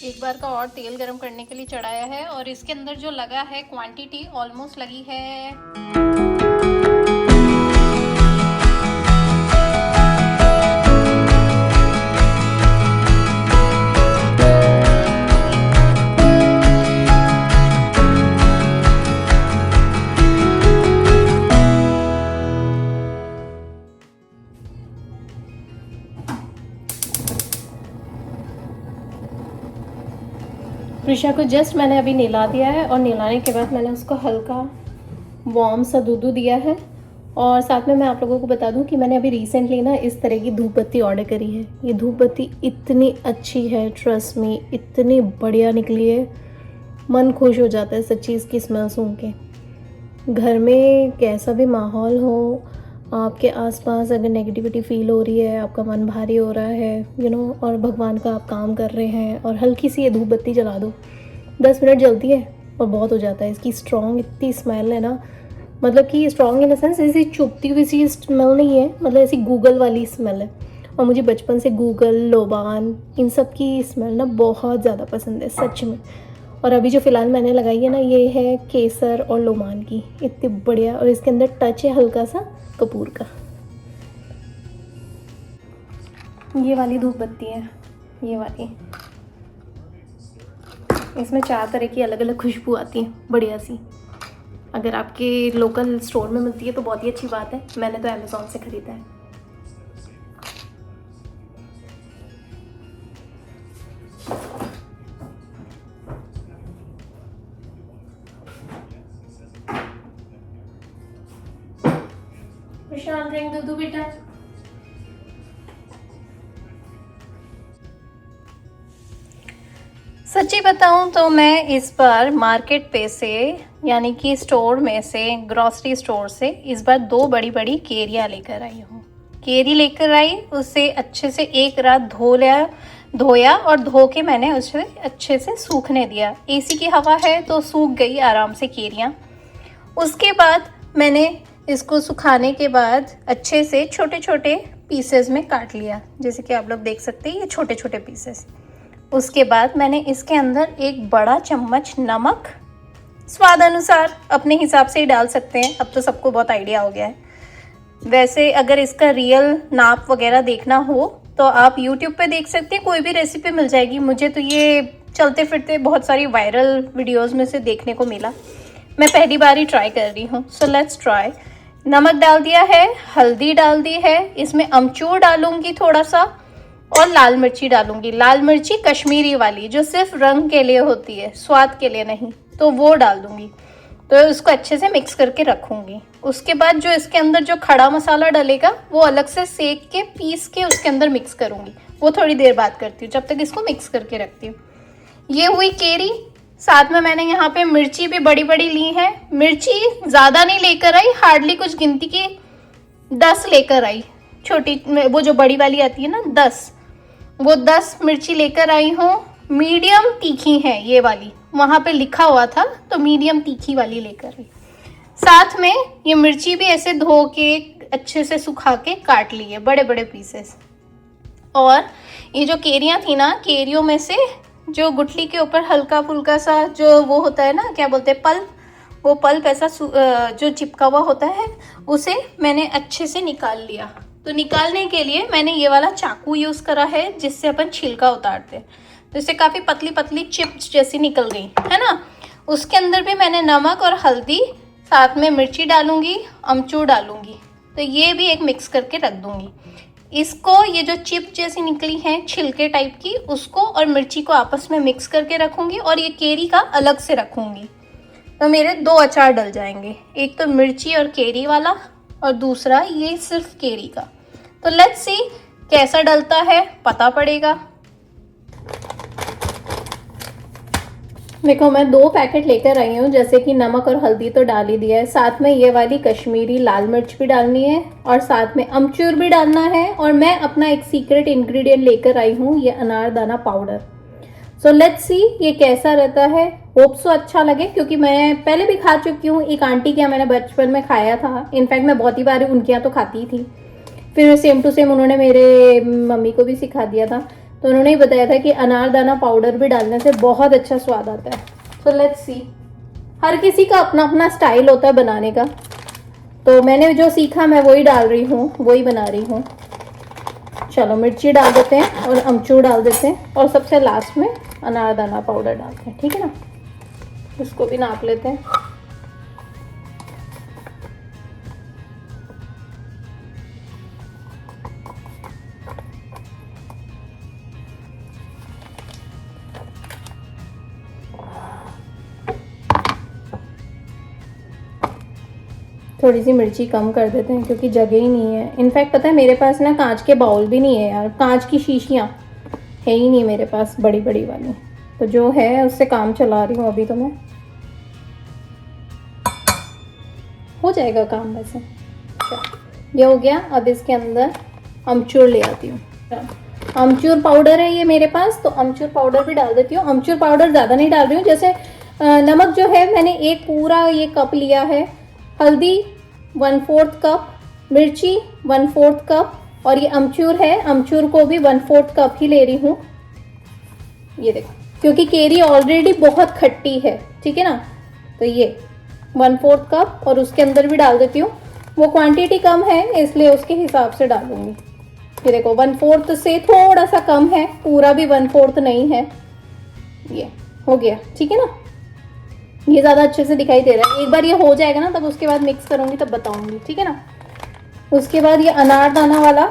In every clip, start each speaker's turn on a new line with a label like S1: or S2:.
S1: एक बार का और तेल गरम करने के लिए चढ़ाया है और इसके अंदर जो लगा है क्वांटिटी ऑलमोस्ट लगी है। प्रिशा को जस्ट मैंने अभी नहला दिया है और नहलाने के बाद मैंने उसको हल्का वार्म सा दूध दिया है। और साथ में मैं आप लोगों को बता दूं कि मैंने अभी रिसेंटली ना इस तरह की धूप बत्ती ऑर्डर करी है। ये धूप बत्ती इतनी अच्छी है, ट्रस्ट मी, इतनी बढ़िया निकली है, मन खुश हो जाता है सच्ची इसकी स्मेल सूंघ के। घर में कैसा भी माहौल हो, आपके आसपास अगर नेगेटिविटी फील हो रही है, आपका मन भारी हो रहा है और भगवान का आप काम कर रहे हैं और हल्की सी ये धूप बत्ती जला दो, 10 मिनट जलती है और बहुत हो जाता है। इसकी स्ट्रॉन्ग इतनी स्मेल है ना, मतलब कि स्ट्रॉन्ग इन द सेंस ऐसी चुभती हुई सी स्मेल नहीं है, मतलब ऐसी गूगल वाली स्मेल है। और मुझे बचपन से गूगल, लोबान, इन सब की स्मेल ना बहुत ज़्यादा पसंद है सच में। और अभी जो फ़िलहाल मैंने लगाई है ना, ये है केसर और लोमान की, इतनी बढ़िया। और इसके अंदर टच है हल्का सा कपूर का। ये वाली धूप बत्ती है, ये वाली। इसमें 4 तरह की अलग अलग खुशबू आती है बढ़िया सी। अगर आपके लोकल स्टोर में मिलती है तो बहुत ही अच्छी बात है। मैंने तो अमेज़ॉन से ख़रीदा है। प्रशांत ड्रिंक दूध बेटा। सच्ची बताऊं तो मैं इस बार मार्केट पे से, यानी कि स्टोर में से, ग्रॉसरी स्टोर से इस बार 2 बड़ी बड़ी केरियाँ लेकर आई हूँ। केरी लेकर आई, उसे अच्छे से एक रात धोया और धो के मैंने उसे अच्छे से सूखने दिया। एसी की हवा है तो सूख गई आराम से केरियाँ। उसके बाद मैंने इसको सुखाने के बाद अच्छे से छोटे छोटे पीसेस में काट लिया, जैसे कि आप लोग देख सकते हैं ये छोटे छोटे पीसेस। उसके बाद मैंने इसके अंदर एक बड़ा चम्मच नमक, स्वाद अनुसार अपने हिसाब से ही डाल सकते हैं, अब तो सबको बहुत आइडिया हो गया है। वैसे अगर इसका रियल नाप वगैरह देखना हो तो आप YouTube पे देख सकते हैं, कोई भी रेसिपी मिल जाएगी। मुझे तो ये चलते फिरते बहुत सारी वायरल वीडियोस में से देखने को मिला, मैं पहली बार ही ट्राई कर रही हूँ। So let's try. नमक डाल दिया है, हल्दी डाल दी है, इसमें अमचूर डालूंगी थोड़ा सा और लाल मिर्ची डालूंगी। लाल मिर्ची कश्मीरी वाली जो सिर्फ रंग के लिए होती है, स्वाद के लिए नहीं, तो वो डाल दूंगी। तो इसको अच्छे से मिक्स करके रखूंगी। उसके बाद जो इसके अंदर जो खड़ा मसाला डलेगा वो अलग से सेक के पीस के उसके अंदर मिक्स करूंगी, वो थोड़ी देर बाद करती हूँ, जब तक इसको मिक्स करके रखती हूँ। ये हुई केरी। साथ में मैंने यहाँ पे मिर्ची भी बड़ी बड़ी ली है। मिर्ची ज़्यादा नहीं लेकर आई, हार्डली कुछ गिनती की 10 लेकर आई, छोटी वो जो बड़ी वाली आती है ना 10, वो 10 मिर्ची लेकर आई हूँ। मीडियम तीखी है ये वाली, वहाँ पे लिखा हुआ था तो मीडियम तीखी वाली लेकर आई। साथ में ये मिर्ची भी ऐसे धो के अच्छे से सुखा के काट लिए बड़े बड़े पीसेस। और ये जो केरियाँ थी ना, केरियों में से जो गुठली के ऊपर हल्का फुल्का सा जो वो होता है ना, क्या बोलते हैं, पल्प, वो पल्प ऐसा जो चिपका हुआ होता है, उसे मैंने अच्छे से निकाल लिया। तो निकालने के लिए मैंने ये वाला चाकू यूज़ करा है जिससे अपन छिलका उतारते हैं। तो इससे काफ़ी पतली पतली चिप्स जैसी निकल गई है ना। उसके अंदर भी मैंने नमक और हल्दी, साथ में मिर्ची डालूंगी, अमचूर डालूंगी। तो ये भी एक मिक्स करके रख दूंगी। इसको, ये जो चिप जैसी निकली है छिलके टाइप की, उसको और मिर्ची को आपस में मिक्स करके रखूंगी और ये केरी का अलग से रखूंगी। तो मेरे 2 अचार डल जाएंगे, एक तो मिर्ची और केरी वाला और दूसरा ये सिर्फ केरी का। तो लेट्स सी कैसा डलता है, पता पड़ेगा। देखो मैं 2 पैकेट लेकर आई हूँ, जैसे कि नमक और हल्दी तो डाल ही दिया है, साथ में ये वाली कश्मीरी लाल मिर्च भी डालनी है और साथ में अमचूर भी डालना है। और मैं अपना एक सीक्रेट इंग्रेडिएंट लेकर आई हूँ, ये अनारदाना पाउडर। सो लेट्स सी ये कैसा रहता है। होप सो अच्छा लगे, क्योंकि मैं पहले भी खा चुकी हूँ। एक आंटी के यहाँ मैंने बचपन में खाया था, इनफैक्ट मैं बहुत ही बार उनके यहाँ तो खाती थी, फिर सेम टू सेम उन्होंने मेरे मम्मी को भी सिखा दिया था। तो उन्होंने ही बताया था कि अनारदाना पाउडर भी डालने से बहुत अच्छा स्वाद आता है। सो लेट्स सी, हर किसी का अपना अपना स्टाइल होता है बनाने का, तो मैंने जो सीखा मैं वही डाल रही हूँ, वही बना रही हूँ। चलो मिर्ची डाल देते हैं और अमचूर डाल देते हैं और सबसे लास्ट में अनारदाना पाउडर डालते हैं, ठीक है ना। इसको भी नाप लेते हैं। थोड़ी सी मिर्ची कम कर देते हैं क्योंकि जगह ही नहीं है। इनफैक्ट पता है मेरे पास ना कांच के बाउल भी नहीं है यार, कांच की शीशियाँ है ही नहीं मेरे पास बड़ी बड़ी वाली, तो जो है उससे काम चला रही हूँ अभी। तो मैं हो जाएगा काम वैसे। ये हो गया। अब इसके अंदर अमचूर ले आती हूँ। अमचूर पाउडर है ये मेरे पास, तो अमचूर पाउडर भी डाल देती हूँ। अमचूर पाउडर ज़्यादा नहीं डाल रही हूँ, जैसे नमक जो है मैंने एक पूरा ये कप लिया है, हल्दी 1/4 कप, मिर्ची 1/4 कप, और ये अमचूर है, अमचूर को भी 1/4 कप ही ले रही हूँ। ये देखो, क्योंकि केरी ऑलरेडी बहुत खट्टी है, ठीक है ना, तो ये 1/4 कप और उसके अंदर भी डाल देती हूँ। वो क्वांटिटी कम है इसलिए उसके हिसाब से डालूंगी। ये देखो 1/4 से थोड़ा सा कम है, पूरा भी 1/4 नहीं है। ये हो गया, ठीक है ना। ये ज़्यादा अच्छे से दिखाई दे रहा है। एक बार ये हो जाएगा ना, तब उसके बाद मिक्स करूंगी तब बताऊंगी, ठीक है ना। उसके बाद ये अनारदाना वाला,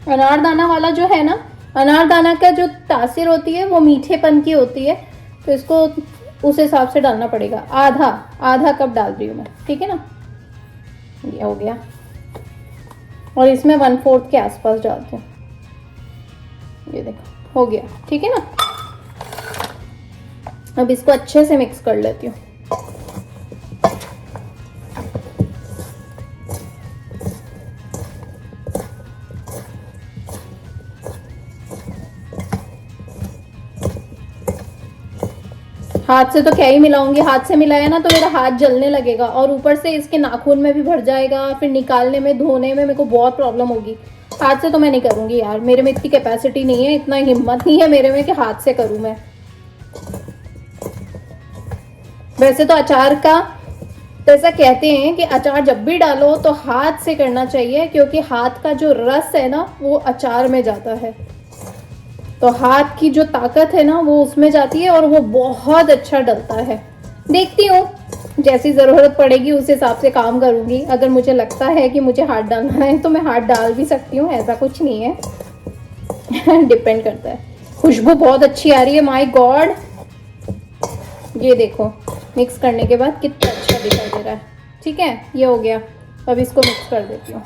S1: अनारदाना वाला जो है ना, अनारदाना का जो तासीर होती है वो मीठेपन की होती है, तो इसको उस हिसाब से डालना पड़ेगा। आधा कप डाल रही हूँ मैं, ठीक है ना। ये हो गया और इसमें 1/4 के आसपास डालती हूँ। ये देखो हो गया, ठीक है ना। अब इसको अच्छे से मिक्स कर लेती हूँ। हाथ से तो क्या ही मिलाऊंगी, हाथ से मिलाया ना तो मेरा हाथ जलने लगेगा और ऊपर से इसके नाखून में भी भर जाएगा, फिर निकालने में धोने में मेरे को बहुत प्रॉब्लम होगी। हाथ से तो मैं नहीं करूंगी यार, मेरे में इतनी कैपेसिटी नहीं है, इतना हिम्मत नहीं है मेरे में कि हाथ से करूं मैं। वैसे तो अचार का तो ऐसा कहते हैं कि अचार जब भी डालो तो हाथ से करना चाहिए, क्योंकि हाथ का जो रस है ना वो अचार में जाता है, तो हाथ की जो ताकत है ना वो उसमें जाती है और वो बहुत अच्छा डलता है। देखती हूँ, जैसी ज़रूरत पड़ेगी उस हिसाब से काम करूँगी। अगर मुझे लगता है कि मुझे हाथ डालना है तो मैं हाथ डाल भी सकती हूँ, ऐसा कुछ नहीं है डिपेंड करता है। खुशबू बहुत अच्छी आ रही है, माय गॉड। ये देखो मिक्स करने के बाद कितना अच्छा दिखाई दे रहा है, ठीक है। ये हो गया, अब इसको मिक्स कर देती हूँ।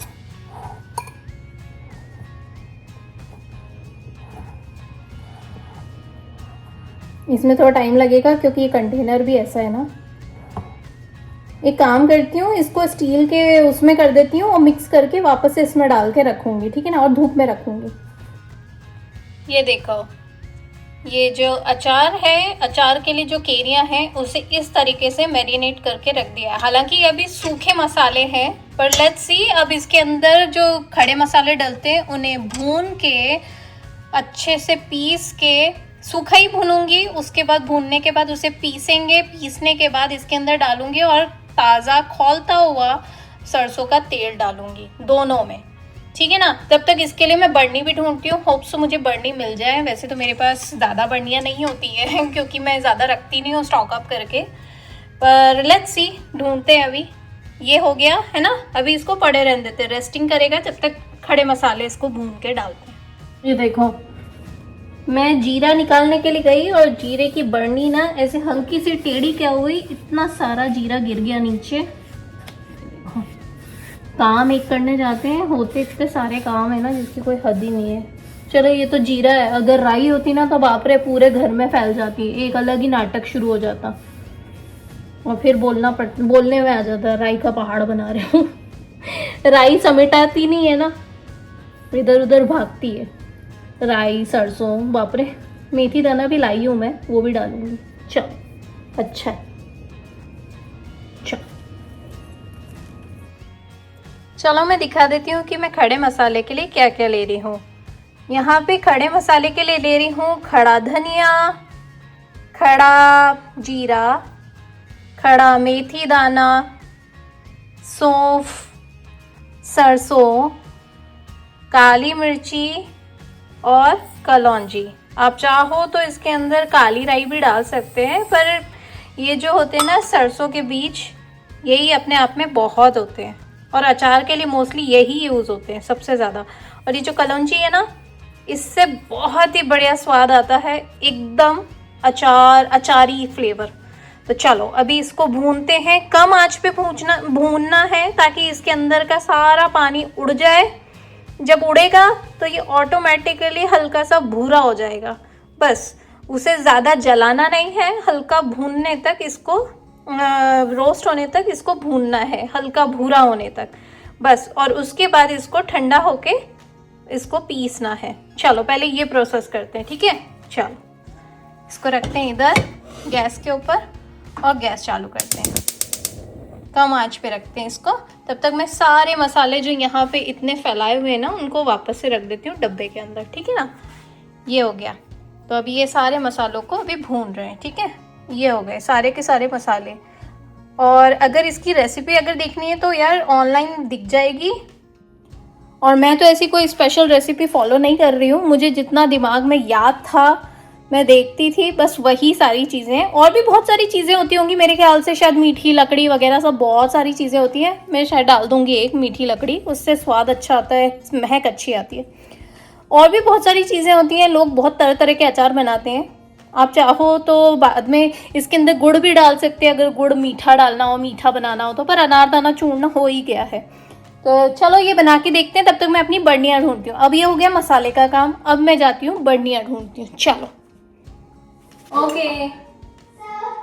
S1: इसमें थोड़ा टाइम लगेगा क्योंकि ये कंटेनर भी ऐसा है ना। एक काम करती हूँ, इसको स्टील के उसमें कर देती हूँ और मिक्स करके वापस से इसमें डाल के रखूँगी, ठीक है ना, और धूप में रखूँगी। ये देखो, ये जो अचार है, अचार के लिए जो केरियाँ हैं उसे इस तरीके से मैरिनेट करके रख दिया है। हालांकि ये अभी सूखे मसाले हैं, पर लेट्स सी अब इसके अंदर जो खड़े मसाले डलते हैं उन्हें भून के अच्छे से पीस के, सूखा ही भूनूंगी, उसके बाद भूनने के बाद उसे पीसेंगे, पीसने के बाद इसके अंदर डालूंगी और ताज़ा खौलता हुआ सरसों का तेल डालूंगी दोनों में, ठीक है ना। तब तक इसके लिए मैं बर्नी भी ढूंढती हूँ, होप सो मुझे बर्नी मिल जाए। वैसे तो मेरे पास ज़्यादा बर्नियाँ नहीं होती है क्योंकि मैं ज़्यादा रखती नहीं हूँ स्टॉक अप करके, पर लेट्स सी, ढूंढते हैं। अभी ये हो गया है ना, अभी इसको पड़े रहने देते हैं, रेस्टिंग करेगा जब तक खड़े मसाले इसको भून के डालते हैं। ये देखो, मैं जीरा निकालने के लिए गई और जीरे की बर्नी ना ऐसे हल्की सी टेढ़ी क्या हुई, इतना सारा जीरा गिर गया नीचे। काम एक करने जाते हैं, होते इतने सारे काम है ना जिसकी कोई हद ही नहीं है। चलो ये तो जीरा है, अगर राई होती ना तो बाप रे पूरे घर में फैल जाती, एक अलग ही नाटक शुरू हो जाता और फिर बोलने में आ जाता राई का पहाड़ बना रहे हूँ राई समेटाती नहीं है ना, इधर उधर भागती है। राई, सरसों, बाप रे, मेथी दाना भी लाई हूँ मैं, वो भी डालूंगी। चल अच्छा है, चल चलो मैं दिखा देती हूँ कि मैं खड़े मसाले के लिए क्या क्या ले रही हूँ। यहाँ पे खड़े मसाले के लिए ले रही हूँ खड़ा धनिया, खड़ा जीरा, खड़ा मेथी दाना, सौंफ, सरसों, काली मिर्ची और कलौंजी। आप चाहो तो इसके अंदर काली राई भी डाल सकते हैं, पर ये जो होते हैं ना सरसों के बीज, यही अपने आप में बहुत होते हैं और अचार के लिए मोस्टली यही यूज़ होते हैं सबसे ज़्यादा। और ये जो कलौंजी है ना, इससे बहुत ही बढ़िया स्वाद आता है, एकदम अचारी फ्लेवर। तो चलो अभी इसको भूनते हैं। कम आंच पे भूनना है ताकि इसके अंदर का सारा पानी उड़ जाए। जब उड़ेगा तो ये ऑटोमेटिकली हल्का सा भूरा हो जाएगा। बस उसे ज़्यादा जलाना नहीं है, हल्का भूनने तक इसको, रोस्ट होने तक इसको भूनना है, हल्का भूरा होने तक बस। और उसके बाद इसको ठंडा होके इसको पीसना है। चलो पहले ये प्रोसेस करते हैं, ठीक है। चलो इसको रखते हैं इधर गैस के ऊपर और गैस चालू करते हैं। कम आंच पे रखते हैं इसको। तब तक मैं सारे मसाले जो यहाँ पे इतने फैलाए हुए हैं ना, उनको वापस से रख देती हूँ डब्बे के अंदर, ठीक है ना। ये हो गया। तो अभी ये सारे मसालों को अभी भून रहे हैं, ठीक है। ये हो गए सारे के सारे मसाले। और अगर इसकी रेसिपी अगर देखनी है तो यार ऑनलाइन दिख जाएगी। और मैं तो ऐसी कोई स्पेशल रेसिपी फॉलो नहीं कर रही हूँ, मुझे जितना दिमाग में याद था मैं देखती थी, बस वही सारी चीज़ें। और भी बहुत सारी चीज़ें होती होंगी मेरे ख्याल से, शायद मीठी लकड़ी वगैरह सब बहुत सारी चीज़ें होती हैं। मैं शायद डाल दूँगी एक मीठी लकड़ी, उससे स्वाद अच्छा आता है, महक अच्छी आती है। और भी बहुत सारी चीज़ें होती हैं, लोग बहुत तरह तरह के अचार बनाते हैं। आप चाहो तो बाद में इसके अंदर गुड़ भी डाल सकते हैं, अगर गुड़ मीठा डालना हो, मीठा बनाना हो तो। पर अनारदाना चूर्ण हो ही गया है। तो चलो ये बना के देखते हैं। तब तक मैं अपनी बर्नियाँ ढूंढती हूँ। अब ये हो गया मसाले का काम, अब मैं जाती हूँ बर्नियाँ ढूंढती हूँ। चलो ओके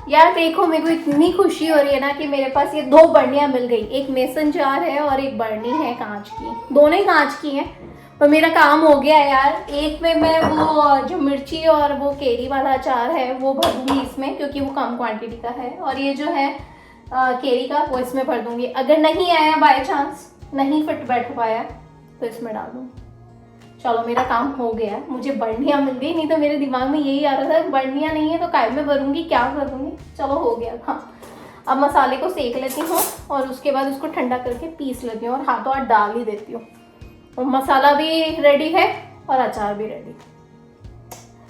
S1: यार, देखो मेरे को इतनी खुशी हो रही है ना कि मेरे पास ये दो बर्नियाँ मिल गई। एक मेसन जार है और एक बर्नी है कांच की, दोनों ही कांच की हैं। पर मेरा काम हो गया यार। एक में मैं वो जो मिर्ची और वो केरी वाला अचार है वो भर दूंगी इसमें, क्योंकि वो कम क्वांटिटी का है। और ये जो है केरी का, वो इसमें भर दूंगी। अगर नहीं आया बाय चांस, नहीं फिट बैठ पाया तो इसमें डाल दूँ। चलो मेरा काम हो गया, मुझे बर्नियाँ मिल गई। नहीं तो मेरे दिमाग में यही आ रहा था बर्नियाँ नहीं है तो काय में भरूंगी, क्या करूँगी। चलो हो गया। हाँ अब मसाले को सेक लेती हूँ और उसके बाद उसको ठंडा करके पीस लेती हूँ और हाथों हाथ डाल ही देती हूँ। और मसाला भी रेडी है और अचार भी रेडी।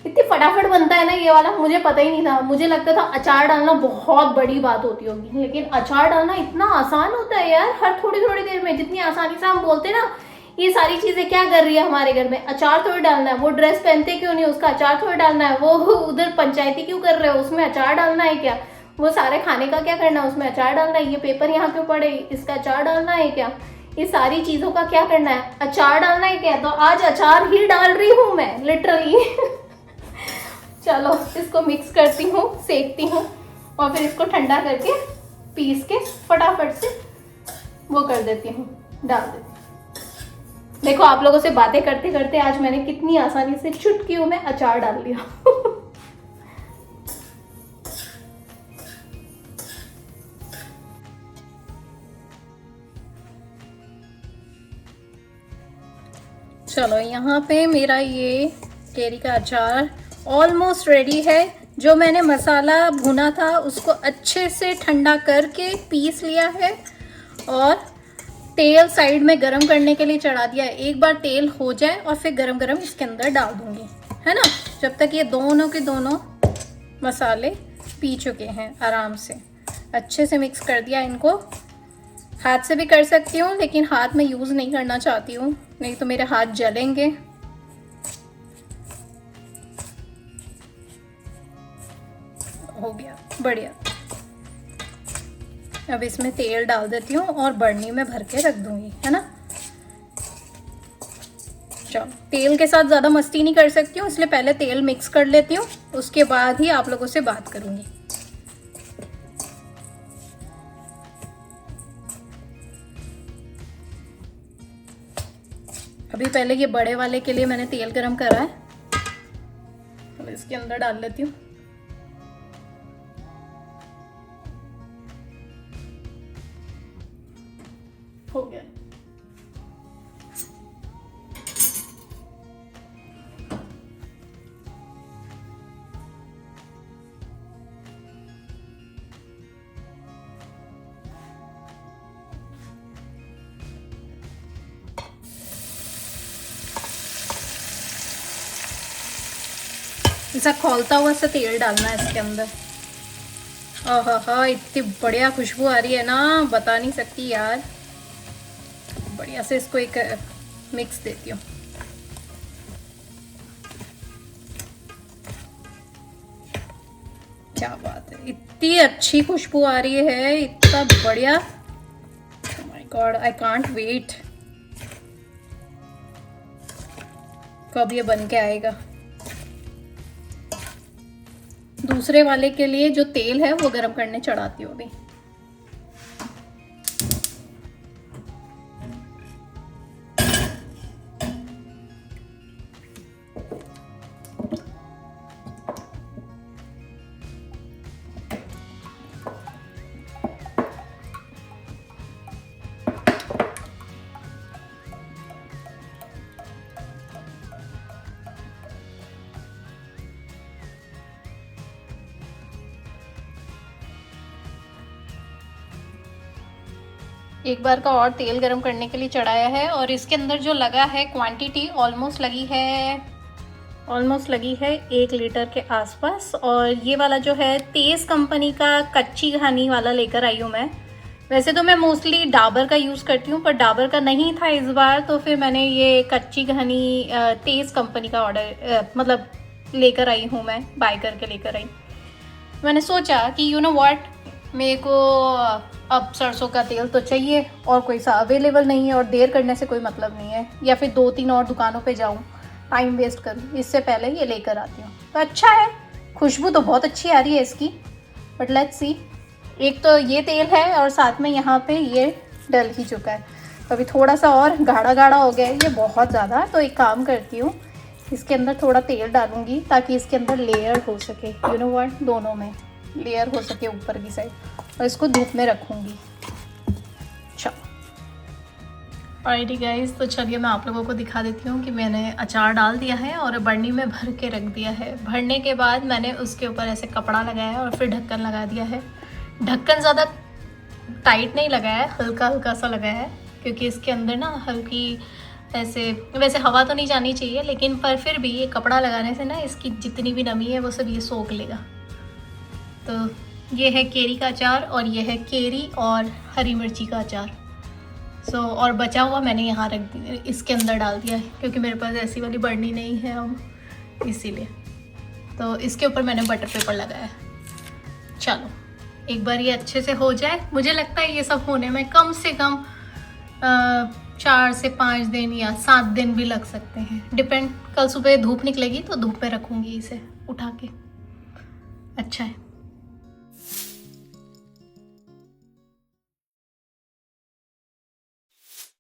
S1: इतनी फटाफट बनता है ना ये वाला, मुझे पता ही नहीं था। मुझे लगता था अचार डालना बहुत बड़ी बात होती होगी, लेकिन अचार डालना इतना आसान होता है यार। हर थोड़ी थोड़ी देर में, जितनी आसानी से हम बोलते हैं ना ये सारी चीजें क्या कर रही है हमारे घर में, अचार थोड़ी डालना है। वो ड्रेस पहनते क्यों नहीं, उसका अचार थोड़ी डालना है। वो उधर पंचायती क्यों कर रहे हो, उसमें अचार डालना है क्या। वो सारे खाने का क्या करना है, उसमें अचार डालना है। ये पेपर यहाँ क्यों पड़े, इसका अचार डालना है क्या। ये सारी चीजों का क्या करना है, अचार डालना है क्या। तो आज अचार ही डाल रही हूँ मैं लिटरली। चलो इसको मिक्स करती हूँ, सेकती हूँ और फिर इसको ठंडा करके पीस के फटाफट से वो कर देती हूँ, डाल देती हूँ। देखो आप लोगों से बातें करते करते आज मैंने कितनी आसानी से चुटकियों में अचार डाल लिया। चलो यहाँ पे मेरा ये केरी का अचार ऑलमोस्ट रेडी है। जो मैंने मसाला भुना था उसको अच्छे से ठंडा करके पीस लिया है और तेल साइड में गरम करने के लिए चढ़ा दिया है। एक बार तेल हो जाए और फिर गरम गरम इसके अंदर डाल दूंगी, है ना। जब तक ये दोनों के दोनों मसाले पी चुके हैं आराम से, अच्छे से मिक्स कर दिया इनको। हाथ से भी कर सकती हूँ लेकिन हाथ में यूज़ नहीं करना चाहती हूँ, नहीं तो मेरे हाथ जलेंगे। हो गया बढ़िया। अब इसमें तेल डाल देती हूँ और बर्नी में भर के रख दूंगी, है ना। चलो तेल के साथ ज़्यादा मस्ती नहीं कर सकती हूँ, इसलिए पहले तेल मिक्स कर लेती हूँ, उसके बाद ही आप लोगों से बात करूँगी। अभी पहले ये बड़े वाले के लिए मैंने तेल गरम करा है, अब इसके अंदर डाल लेती हूँ। हो गया। ऐसा खौलता हुआ सा तेल डालना है इसके अंदर। आहा, इतनी बढ़िया खुशबू आ रही है ना, बता नहीं सकती यार। बढ़िया से इसको एक मिक्स देती हूँ। क्या बात है, इतनी अच्छी खुशबू आ रही है, इतना बढ़िया। Oh my God, I can't wait कब ये बन के आएगा। दूसरे वाले के लिए जो तेल है वो गरम करने चढ़ाती हूँ अभी। एक बार का और तेल गरम करने के लिए चढ़ाया है और इसके अंदर जो लगा है क्वांटिटी ऑलमोस्ट लगी है 1 लीटर के आसपास। और ये वाला जो है तेज़ कंपनी का कच्ची घानी वाला लेकर आई हूँ मैं। वैसे तो मैं मोस्टली डाबर का यूज़ करती हूँ, पर डाबर का नहीं था इस बार, तो फिर मैंने ये कच्ची घानी तेज़ कंपनी का मतलब लेकर आई हूँ मैं, बाय करके लेकर आई। मैंने सोचा कि यू नो व्हाट, मेरे को अब सरसों का तेल तो चाहिए और कोई सा अवेलेबल नहीं है और देर करने से कोई मतलब नहीं है, या फिर 2-3 और दुकानों पे जाऊँ टाइम वेस्ट करूँ, इससे पहले ये लेकर आती हूँ। तो अच्छा है, खुशबू तो बहुत अच्छी आ रही है इसकी, बट लेट्स सी। एक तो ये तेल है और साथ में यहाँ पे ये डल ही चुका है, तो अभी थोड़ा सा और गाढ़ा गाढ़ा हो गया है ये बहुत ज़्यादा। तो एक काम करती हूँ, इसके अंदर थोड़ा तेल डालूंगी ताकि इसके अंदर लेयर हो सके, यू नो व्हाट, दोनों में लेयर हो सके ऊपर की साइड, और इसको धूप में रखूँगी। ऑलराइट गाइस, तो चलिए मैं आप लोगों को दिखा देती हूँ कि मैंने अचार डाल दिया है और बर्नी में भर के रख दिया है। भरने के बाद मैंने उसके ऊपर ऐसे कपड़ा लगाया और फिर ढक्कन लगा दिया है। ढक्कन ज़्यादा टाइट नहीं लगाया है, हल्का हल्का सा लगाया है, क्योंकि इसके अंदर ना हल्की ऐसे, वैसे हवा तो नहीं जानी चाहिए लेकिन पर फिर भी ये कपड़ा लगाने से ना इसकी जितनी भी नमी है वो सब ये सोख लेगा। तो ये है केरी का अचार और ये है केरी और हरी मिर्ची का अचार। और बचा हुआ मैंने यहाँ रख दिया, इसके अंदर डाल दिया है, क्योंकि मेरे पास ऐसी वाली बर्नी नहीं है अब, इसीलिए। तो इसके ऊपर मैंने बटर पेपर लगाया है। चलो एक बार ये अच्छे से हो जाए, मुझे लगता है ये सब होने में कम से कम 4 से 5 दिन या 7 दिन भी लग सकते हैं, डिपेंड। कल सुबह धूप निकलेगी तो धूप में रखूँगी इसे उठा के। अच्छा है।